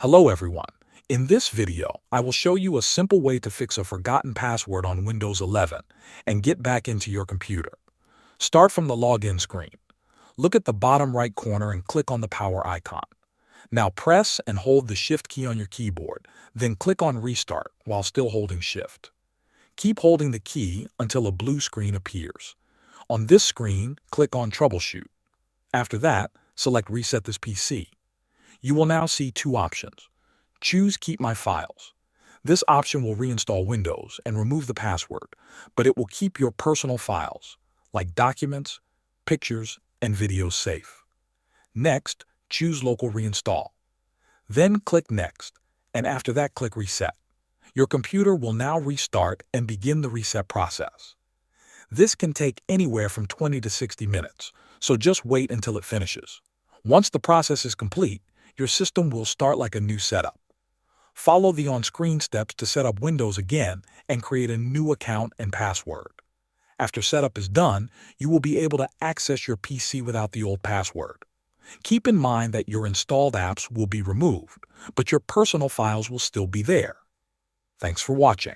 Hello everyone. In this video, I will show you a simple way to fix a forgotten password on Windows 11 and get back into your computer. Start from the login screen. Look at the bottom right corner and click on the power icon. Now press and hold the Shift key on your keyboard, then click on Restart while still holding Shift. Keep holding the key until a blue screen appears. On this screen, click on Troubleshoot. After that, select Reset this PC. You will now see two options. Choose Keep My Files. This option will reinstall Windows and remove the password, but it will keep your personal files, like documents, pictures, and videos safe. Next, choose Local Reinstall. Then click Next, and after that click Reset. Your computer will now restart and begin the reset process. This can take anywhere from 20 to 60 minutes, so just wait until it finishes. Once the process is complete, your system will start like a new setup. Follow the on-screen steps to set up Windows again and create a new account and password. After setup is done, you will be able to access your PC without the old password. Keep in mind that your installed apps will be removed, but your personal files will still be there. Thanks for watching.